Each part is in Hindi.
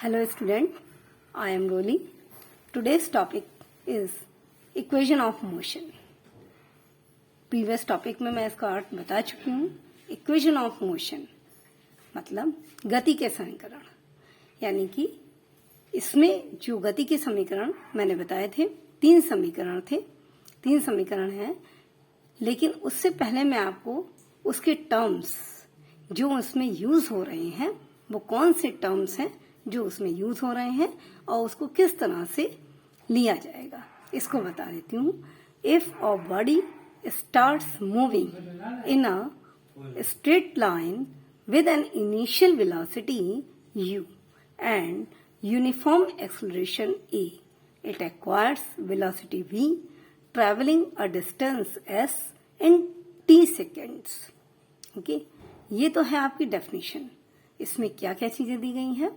Hello student, I am Roli. Today's topic is equation of motion. Previous topic में मैं इसका अर्थ बता चुकी हूँ. Equation of motion मतलब गति के समीकरण, यानी कि इसमें जो गति के समीकरण मैंने बताए थे तीन समीकरण हैं, लेकिन उससे पहले मैं आपको उसके टर्म्स जो उसमें यूज हो रहे हैं वो कौन से टर्म्स हैं जो उसमें यूज हो रहे हैं और उसको किस तरह से लिया जाएगा इसको बता देती हूँ. If a body starts moving in a straight line with an initial velocity u and uniform acceleration a, it acquires velocity v traveling a distance s in t seconds. Okay, ये तो है आपकी डेफिनेशन. इसमें क्या क्या चीजें दी गई हैं.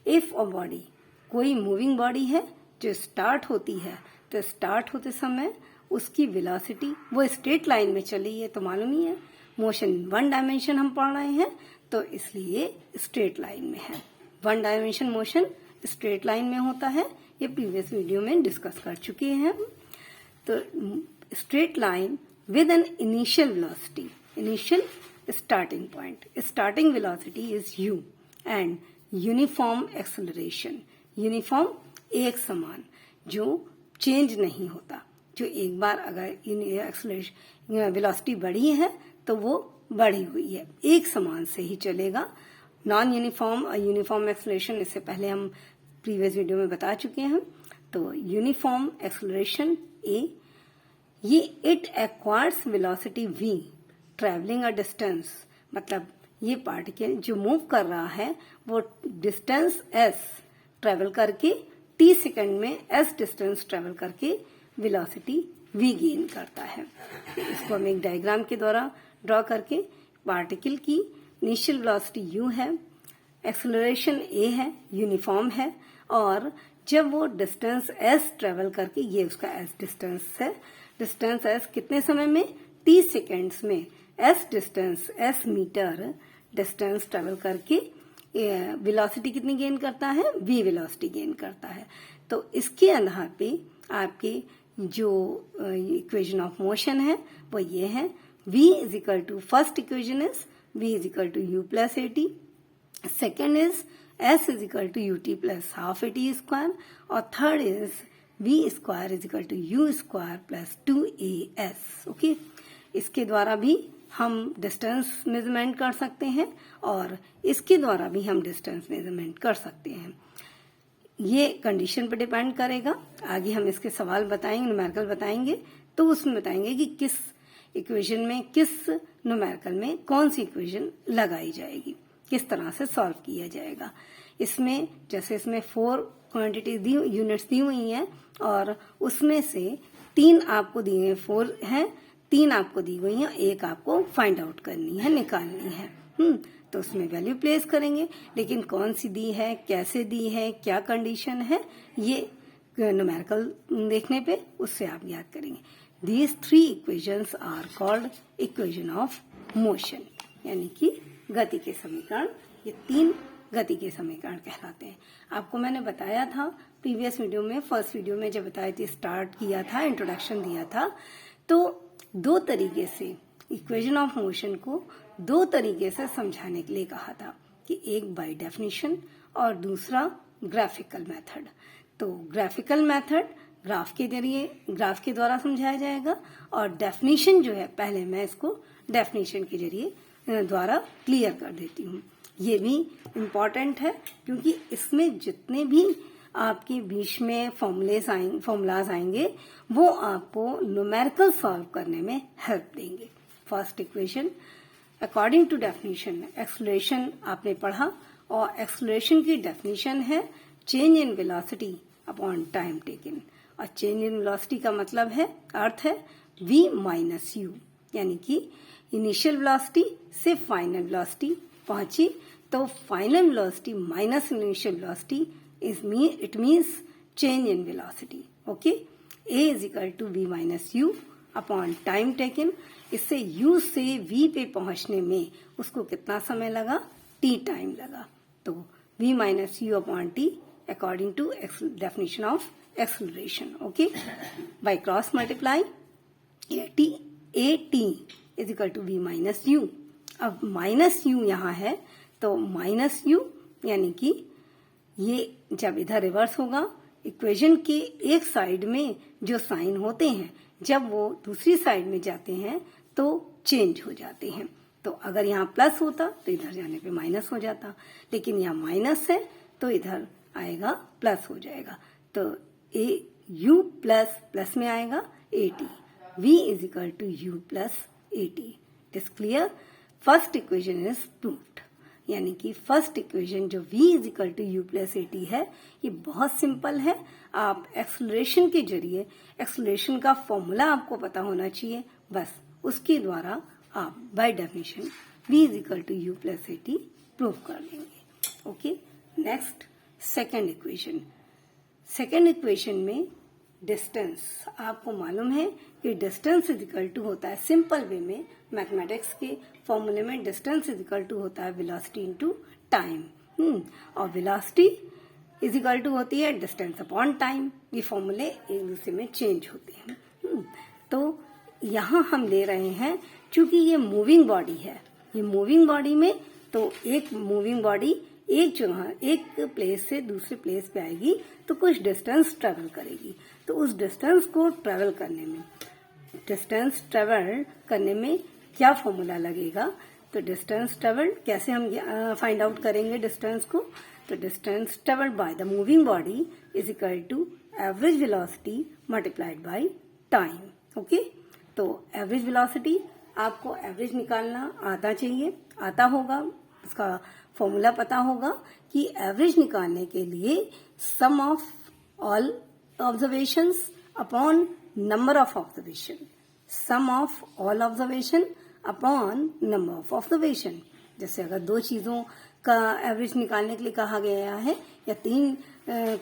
इफ अ बॉडी, कोई मूविंग बॉडी है जो स्टार्ट होती है, तो स्टार्ट होते समय उसकी वेलोसिटी वो स्ट्रेट लाइन में चली है, तो मालूम ही है मोशन वन डायमेंशन हम पढ़ रहे हैं तो इसलिए स्ट्रेट लाइन में है. One dimension motion straight line में होता है, ये प्रीवियस वीडियो में डिस्कस कर चुके हैं. तो straight line with an initial velocity, initial starting point, starting velocity is u and uniform acceleration, uniform एक समान जो चेंज नहीं होता, जो एक बार अगर एक्सेलरेशन वेलोसिटी बढ़ी है तो वो बढ़ी हुई है, एक समान से ही चलेगा. नॉन यूनिफॉर्म और यूनिफॉर्म एक्सेलरेशन इससे पहले हम प्रीवियस वीडियो में बता चुके हैं. तो यूनिफॉर्म एक्सेलरेशन ए, ये it acquires velocity v travelling a distance, मतलब ये पार्टिकल जो मूव कर रहा है वो डिस्टेंस एस ट्रेवल करके टी सेकंड में एस डिस्टेंस ट्रेवल करके वेलोसिटी v गेन करता है. इसको हम एक डायग्राम के द्वारा ड्रॉ करके, पार्टिकल की इनिशियल वेलोसिटी u है, एक्सेलरेशन a है, यूनिफॉर्म है, और जब वो डिस्टेंस s ट्रेवल करके, ये उसका s डिस्टेंस है, डिस्टेंस s कितने समय में, t सेकेंड्स में s distance, s metre distance travel करके वेलोसिटी कितनी गेन करता है, v वेलोसिटी गेन करता है. तो इसके आधार पे आपके जो इक्वेशन ऑफ मोशन है वो ये है. v is equal to, first equation is v is equal to u plus at, second is s is equal to ut plus half at square, और third is v square is equal to u square plus 2as. Okay, इसके द्वारा भी हम डिस्टेंस मेजरमेंट कर सकते हैं और इसके द्वारा भी हम डिस्टेंस मेजरमेंट कर सकते हैं. ये कंडीशन पर डिपेंड करेगा. आगे हम इसके सवाल बताएंगे, न्यूमेरिकल बताएंगे, तो उसमें बताएंगे कि किस इक्वेशन में, किस न्यूमेरिकल में कौन सी इक्वेशन लगाई जाएगी, किस तरह से सॉल्व किया जाएगा. इसमें जैसे इसमें 4 क्वांटिटी दी, यूनिट्स दी हुई हैं और उसमें से 3 आपको दिए हैं, 4 हैं, 3 आपको दी हुई हैं, एक आपको फाइंड आउट करनी है, निकालनी है. तो उसमें वैल्यू प्लेस करेंगे, लेकिन कौन सी दी है, कैसे दी है, क्या कंडीशन है, ये न्यूमेरिकल देखने पे उससे आप याद करेंगे. These 3 equations are called equation of motion, यानी कि गति के समीकरण. ये 3 गति के समीकरण कहलाते हैं. आपको मैंने बताया था प्रीवियस वीडियो में, फर्स्ट वीडियो में जब बताई थी, स्टार्ट किया था, इंट्रोडक्शन दिया था, तो 2 तरीके से इक्वेशन ऑफ मोशन को 2 तरीके से समझाने के लिए कहा था कि एक बाय डेफिनेशन और दूसरा ग्राफिकल मेथड. तो ग्राफिकल मेथड ग्राफ के जरिए, ग्राफ के द्वारा समझाया जाएगा, और डेफिनेशन जो है पहले मैं इसको डेफिनेशन के जरिए द्वारा क्लियर कर देती हूँ. ये भी इम्पॉर्टेंट है क्योंकि इसमें जितने भी आपके बीच में फॉर्मूलाज आएंगे वो आपको न्यूमेरिकल सॉल्व करने में हेल्प देंगे. First equation according to definition, acceleration आपने पढ़ा, और एक्सेलरेशन की डेफिनेशन है change in velocity upon time taken, और चेंज इन वेलोसिटी का मतलब है, अर्थ है v माइनस u, यानी कि इनिशियल वेलोसिटी से फाइनल वेलोसिटी पहुंची तो final velocity minus initial velocity it means change in velocity. Okay, a is equal to v minus u upon time taken. इससे u से v पे पहुंचने में उसको कितना समय लगा, t टाइम लगा. तो v minus u upon t according to definition of acceleration. Okay, by cross multiply at is equal to v minus u. अब माइनस u यहाँ है तो माइनस u यानी कि ये जब इधर रिवर्स होगा, इक्वेशन के एक साइड में जो साइन होते हैं जब वो दूसरी साइड में जाते हैं तो चेंज हो जाते हैं. तो अगर यहाँ प्लस होता तो इधर जाने पे माइनस हो जाता, लेकिन यहाँ माइनस है तो इधर आएगा प्लस हो जाएगा. तो u प्लस प्लस में आएगा at. v is equal to u plus at. It is clear. First equation is proved. यानी कि फर्स्ट इक्वेशन जो v is equal to u plus at है, ये बहुत सिंपल है. आप एक्सलरेशन के जरिए, एक्सलरेशन का फॉर्मूला आपको पता होना चाहिए, बस उसके द्वारा आप by definition v is equal to u plus at prove कर लेंगे. Okay, next second equation. Second equation में डिस्टेंस, आपको मालूम है कि डिस्टेंस इज इक्वल टू होता है सिंपल वे में, मैथमेटिक्स के फॉर्मूले में डिस्टेंस इज इक्वल टू होता है वेलोसिटी इनटू टाइम. और वेलोसिटी इज इक्वल टू होती है डिस्टेंस अपॉन टाइम. ये फॉर्मूले एक दूसरे में चेंज होते हैं. तो यहाँ हम ले रहे हैं, चूंकि ये मूविंग बॉडी है, ये मूविंग बॉडी में तो एक मूविंग बॉडी एक जगह एक प्लेस से दूसरे प्लेस पे आएगी तो कुछ डिस्टेंस ट्रेवल करेगी. तो उस डिस्टेंस को ट्रेवल करने में क्या फॉर्मूला लगेगा? तो डिस्टेंस ट्रेवल कैसे हम फाइंड आउट करेंगे डिस्टेंस को? तो distance travel by the moving body is equal to average velocity multiplied by time. Okay, तो एवरेज वेलोसिटी, आपको एवरेज निकालना आता होगा, उसका फॉर्मूला पता होगा कि एवरेज निकालने के लिए sum of all observations upon number of observation, sum of all observation upon number of observation. जैसे अगर दो चीजों का एवरेज निकालने के लिए कहा गया है या तीन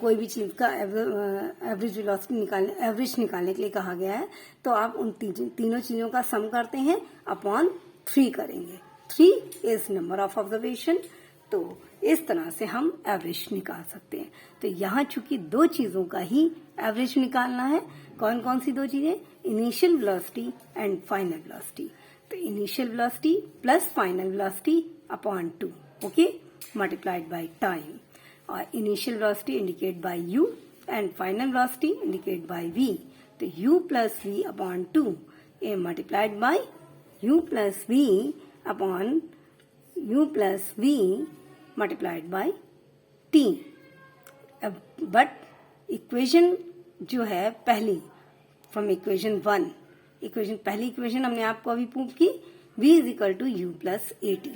कोई भी चीज का एवरेज वेलोसिटी एवरेज निकालने के लिए कहा गया है, तो आप उन तीनों चीजों का सम करते हैं अपॉन 3 करेंगे. 3 इज नंबर ऑफ ऑब्जर्वेशन. तो इस तरह से हम एवरेज निकाल सकते हैं. तो यहाँ चूंकि दो चीजों का ही एवरेज निकालना है, कौन कौन सी दो चीजें? Initial velocity and final velocity. तो initial velocity plus final velocity upon 2, okay, multiplied by time. और initial velocity indicate by u and final velocity indicate by v. तो u plus v upon 2 multiplied by u plus v upon u plus v multiplied by t. But equation जो है पहली फ्रॉम इक्वेशन 1, पहली इक्वेशन हमने आपको अभी प्रूव की, v is equal to u plus at.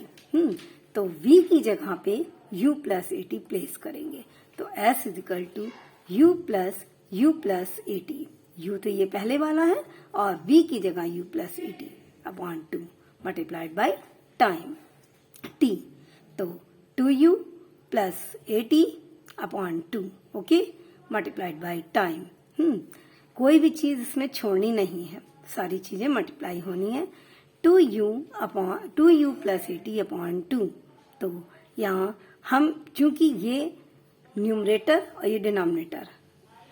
तो v की जगह पे u प्लस at प्लेस करेंगे. तो s is equal to u plus at. u तो ये पहले वाला है और v की जगह u plus at upon 2 multiplied by time t. तो 2u plus at upon 2, okay, multiplied by time. कोई भी चीज इसमें छोड़नी नहीं है, सारी चीजें मल्टीप्लाई होनी है. 2u plus at upon 2. तो यहाँ हम चूंकि ये न्यूमरेटर और ये डिनोमिनेटर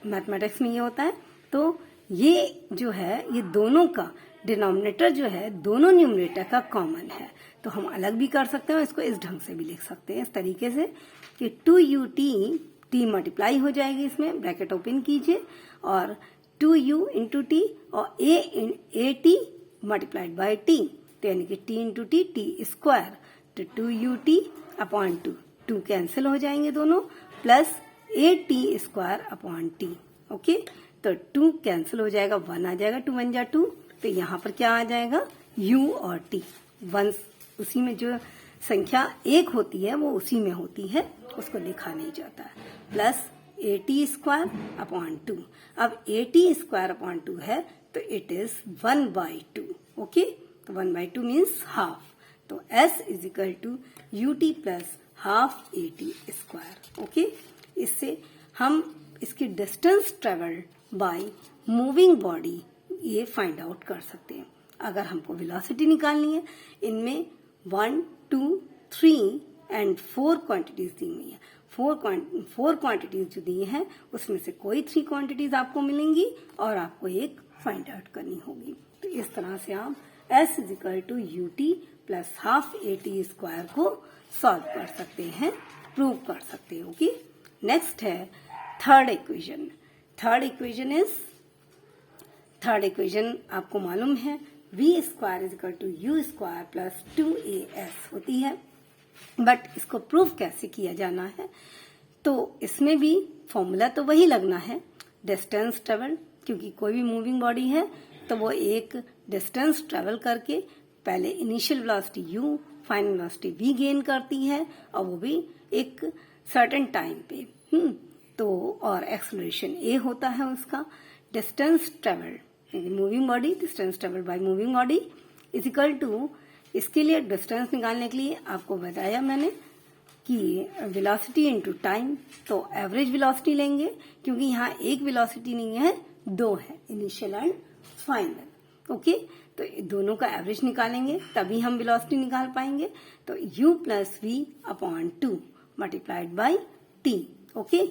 मैथमेटिक्स में ये होता है, तो ये जो है ये दोनों का डिनोमिनेटर जो है दोनों न्यूमरेटर का कॉमन है. तो हम अलग भी कर सकते हैं, इसको इस ढंग से भी लिख सकते हैं, इस तरीके से कि 2ut t मल्टीप्लाई हो जाएगी, इसमें ब्रैकेट ओपन कीजिए, और 2u इंटू टी और at मल्टीप्लाइड बाय t, तो यानी कि t इंटू टी स्क्वायर. तो 2ut अपॉन 2 कैंसिल हो जाएंगे दोनों, plus at square upon t. Okay, तो 2 कैंसिल हो जाएगा, 1 आ जाएगा, 2 1 जा 2. तो यहाँ पर क्या आ जाएगा? u और t. 1 उसी में जो संख्या एक होती है वो उसी में होती है, उसको लिखा नहीं जाता है. Plus at square upon 2. अब at स्क्वायर अपॉन 2 है तो इट इज 1/2. ओके, तो 1/2 मीन्स हाफ. तो s is equal to ut plus half at square. Okay, इससे हम इसकी distance travel by moving body ये फाइंड आउट कर सकते हैं. अगर हमको वेलोसिटी निकालनी है, इनमें 1, 2, 3 एंड 4 क्वांटिटीज दी हुई है. फोर क्वांटिटीज जो दी हैं उसमें से कोई 3 क्वांटिटीज आपको मिलेंगी और आपको एक फाइंड आउट करनी होगी। तो इस तरह से आप S = UT + ½ AT स्क्वायर को सॉल्व कर सकते हैं, प्रूव कर सकते हो। ओके, नेक्स्ट है थर्ड इक्वेशन। थर्ड इक्वेशन आपको मालूम है V² = U² + 2AS होती है, बट इसको प्रूव कैसे किया जाना है, तो इसमें भी फॉर्मूला तो वही लगना है, डिस्टेंस ट्रेवल, क्योंकि कोई भी मूविंग बॉडी है तो वो एक डिस्टेंस ट्रेवल करके पहले initial velocity u, final velocity v gain करती है, और वो भी एक सर्टेन टाइम पे। तो और एक्सेलरेशन a होता है उसका। Distance travel moving body, distance travel by moving body is equal to, इसके लिए डिस्टेंस निकालने के लिए आपको बताया मैंने कि वेलोसिटी इनटू टाइम, तो एवरेज वेलोसिटी लेंगे, क्योंकि यहाँ एक वेलोसिटी नहीं है, 2 है, इनिशियल एंड फाइनल। ओके, तो दोनों का एवरेज निकालेंगे तभी हम वेलोसिटी निकाल पाएंगे। तो u + v/2 multiplied by t। Okay,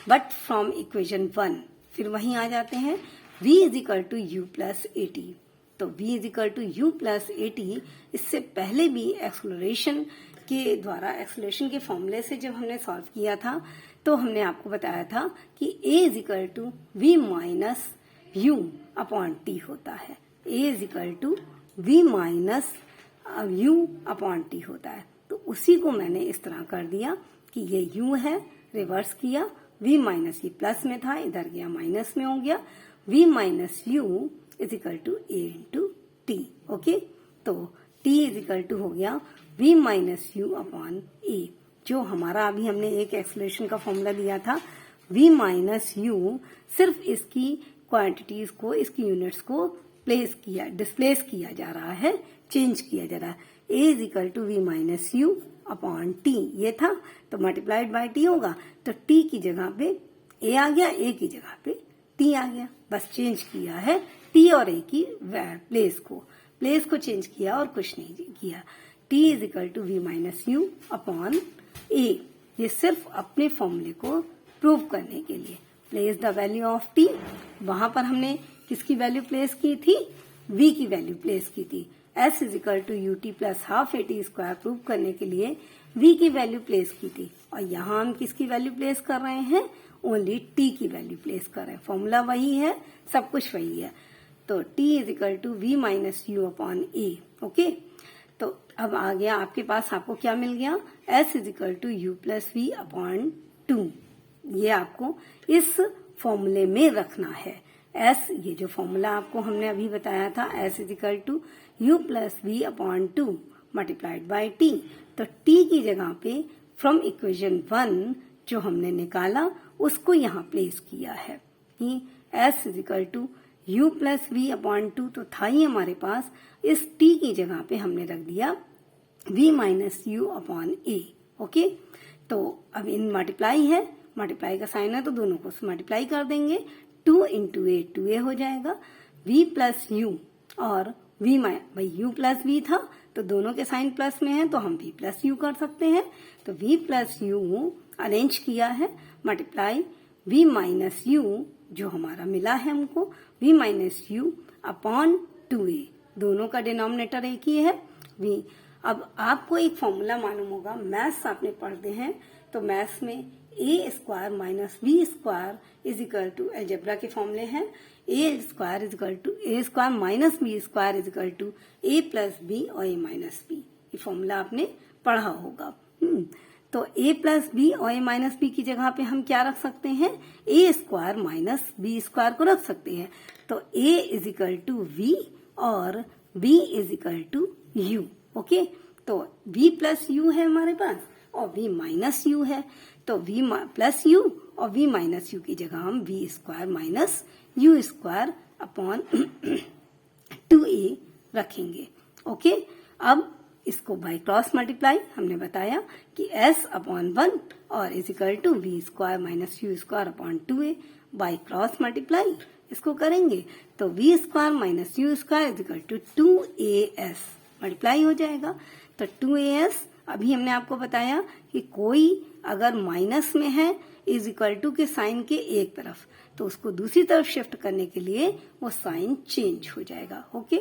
but from equation 1 फिर वहीं आ जाते हैं, v = u + at। तो v = u + at, इससे पहले भी एक्सेलरेशन के द्वारा, एक्सेलरेशन के फॉर्मूले से जब हमने सॉल्व किया था तो हमने आपको बताया था कि a = v - u/t होता है। a = v - u/t होता है। तो उसी को मैंने इस तरह कर दिया कि ये u है, रिवर्स किया, v - ये प्लस में था, इधर गया माइनस में हो गया, v - u = a × t। Okay, तो t = हो गया v - u/a, जो हमारा अभी हमने एक एक्सेलरेशन का फॉर्मूला दिया था। v - u सिर्फ इसकी क्वांटिटीज को, इसकी यूनिट्स को डिस्प्लेस किया जा रहा है, चेंज किया जा रहा है। a = v - u/t ये था, तो मल्टीप्लाइड बाय t होगा, तो t की जगह पे a आ गया, a की जगह पे t आ गया, बस चेंज किया है t और a की प्लेस को चेंज किया और कुछ नहीं किया। t = v - u/a, ये सिर्फ अपने फॉर्मूले को प्रूव करने के लिए। Place the value of t, वहां पर हमने किसकी वैल्यू प्लेस की थी, v की वैल्यू प्लेस की थी। S = UT + ½ AT square prove करने के लिए v की वैल्यू प्लेस की थी, और यहाँ हम किसकी वैल्यू प्लेस कर रहे हैं, ओनली t की वैल्यू प्लेस कर रहे हैं। फॉर्मूला वही है, सब कुछ वही है। तो t = v - u/a। ओके, तो अब आ गया आपके पास, आपको क्या मिल गया, S = u + v/2। ये आपको इस फॉर्मूले में रखना है। S, ये जो फॉर्मूला आपको हमने अभी बताया था, S = u + v/2 multiplied by t, तो t की जगह पे फ्रॉम इक्वेशन 1 जो हमने निकाला उसको यहाँ प्लेस किया है कि S = u + v/2 तो था ही हमारे पास, इस t की जगह पे हमने रख दिया v - u/a। ओके, तो अब इन मल्टीप्लाई है, मल्टीप्लाई का साइन है तो दोनों को मल्टीप्लाई कर देंगे, 2 × a 2a हो जाएगा, v + u और v भाई u + v था तो दोनों के साइन प्लस में है तो हम v + u कर सकते हैं। तो v + u अरेंज किया है, मल्टीप्लाई v - u जो हमारा मिला है हमको, v - u/2a, दोनों का डिनोमिनेटर एक ही है v। अब आपको एक फॉर्मूला मालूम होगा, मैथ्स आपने पढ़ते हैं तो मैथ्स में a² - v² = अलजेब्रा के फॉर्मूले हैं, a² - b² = a + b और a - b, ये फॉर्मूला आपने पढ़ा होगा। तो a + b और a - b की जगह पे हम क्या रख सकते हैं, a² - b² को रख सकते हैं। तो a = v और b = u। ओके, तो v + u है हमारे पास और v - u है, तो v + u और v - u की जगह हम v² - u² / 2a रखेंगे। ओके, अब इसको बाय क्रॉस मल्टीप्लाई हमने बताया कि S/1 और = v² - u² / 2a, by cross multiply इसको करेंगे तो v² - u² = 2as मल्टीप्लाई हो जाएगा, तो 2as अभी हमने आपको बताया कि कोई अगर माइनस में है इज इक्वल टू के साइन के एक तरफ, तो उसको दूसरी तरफ शिफ्ट करने के लिए वो साइन चेंज हो जाएगा। ओके,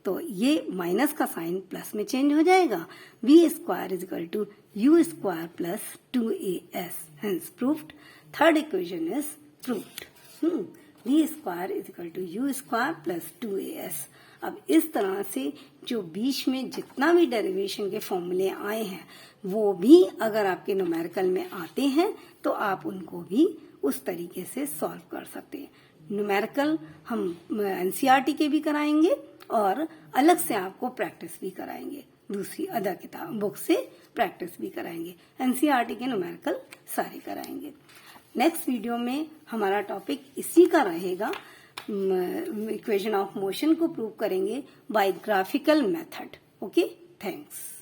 तो ये माइनस का साइन प्लस में चेंज हो जाएगा। V square is equal to u square plus 2as, hence proved. Third equation is proved. V square is equal to u square plus 2as। अब इस तरह से जो बीच में जितना भी डेरिवेशन के फॉर्मूले आए हैं वो भी अगर आपके न्यूमेरिकल में आते हैं तो आप उनको भी उस तरीके से सॉल्व कर सकते हैं। न्यूमेरिकल हम एनसीईआरटी के भी कराएंगे और अलग से आपको प्रैक्टिस भी कराएंगे, दूसरी अदर किताब बुक से प्रैक्टिस भी कराएंगे। एनसीईआरटी के न्यूमेरिकल सारे कराएंगे। नेक्स्ट वीडियो में हमारा टॉपिक इसी का रहेगा, इक्वेशन ऑफ मोशन को प्रूव करेंगे by graphical method. Okay, thanks.